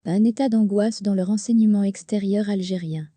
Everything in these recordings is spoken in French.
Un état d'angoisse dans le renseignement extérieur algérien.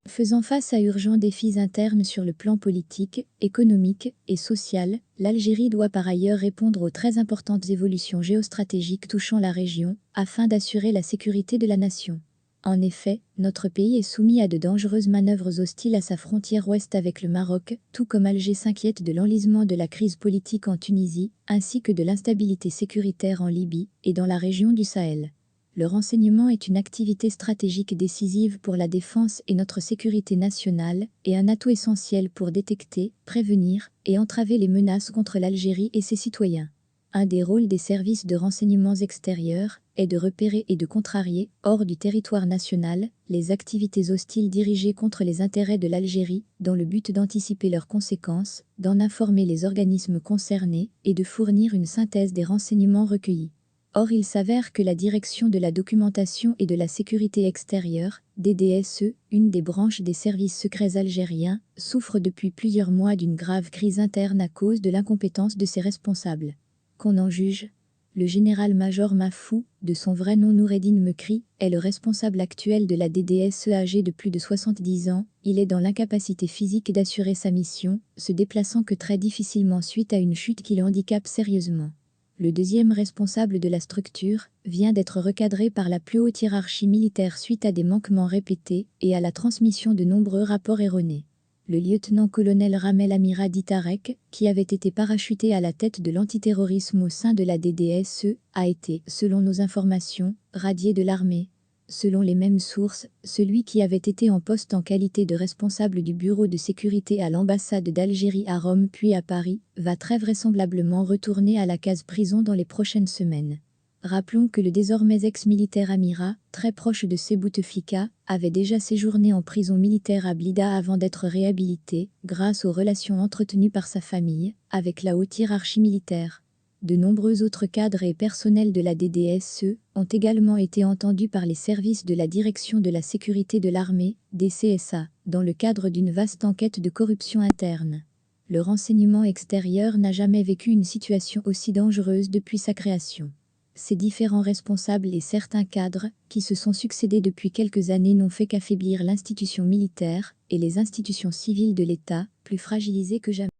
Faisant face à urgents défis internes sur le plan politique, économique et social, l'Algérie doit par ailleurs répondre aux très importantes évolutions géostratégiques touchant la région, afin d'assurer la sécurité de la nation. En effet, notre pays est soumis à de dangereuses manœuvres hostiles à sa frontière ouest avec le Maroc, tout comme Alger s'inquiète de l'enlisement de la crise politique en Tunisie, ainsi que de l'instabilité sécuritaire en Libye et dans la région du Sahel. Le renseignement est une activité stratégique décisive pour la défense et notre sécurité nationale, et un atout essentiel pour détecter, prévenir et entraver les menaces contre l'Algérie et ses citoyens. Un des rôles des services de renseignements extérieurs est de repérer et de contrarier, hors du territoire national, les activités hostiles dirigées contre les intérêts de l'Algérie, dans le but d'anticiper leurs conséquences, d'en informer les organismes concernés et de fournir une synthèse des renseignements recueillis. Or, il s'avère que la Direction de la documentation et de la sécurité extérieure, DDSE, une des branches des services secrets algériens, souffre depuis plusieurs mois d'une grave crise interne à cause de l'incompétence de ses responsables. Qu'on en juge, le général-major Mafou, de son vrai nom Noureddine Mekri, est le responsable actuel de la DDSE âgé de plus de 70 ans. Il est dans l'incapacité physique d'assurer sa mission, se déplaçant que très difficilement suite à une chute qui le handicape sérieusement. Le deuxième responsable de la structure vient d'être recadré par la plus haute hiérarchie militaire suite à des manquements répétés et à la transmission de nombreux rapports erronés. Le lieutenant-colonel Ramel Amira Ditarek, qui avait été parachuté à la tête de l'antiterrorisme au sein de la DDSE, a été, selon nos informations, radié de l'armée. Selon les mêmes sources, celui qui avait été en poste en qualité de responsable du bureau de sécurité à l'ambassade d'Algérie à Rome puis à Paris, va très vraisemblablement retourner à la case prison dans les prochaines semaines. Rappelons que le désormais ex-militaire Amira, très proche de Sebou Bouteflika, avait déjà séjourné en prison militaire à Blida avant d'être réhabilité, grâce aux relations entretenues par sa famille avec la haute hiérarchie militaire. De nombreux autres cadres et personnels de la DDSE ont également été entendus par les services de la Direction de la sécurité de l'armée, DCSA, dans le cadre d'une vaste enquête de corruption interne. Le renseignement extérieur n'a jamais vécu une situation aussi dangereuse depuis sa création. Ces différents responsables et certains cadres, qui se sont succédés depuis quelques années, n'ont fait qu'affaiblir l'institution militaire et les institutions civiles de l'État, plus fragilisées que jamais.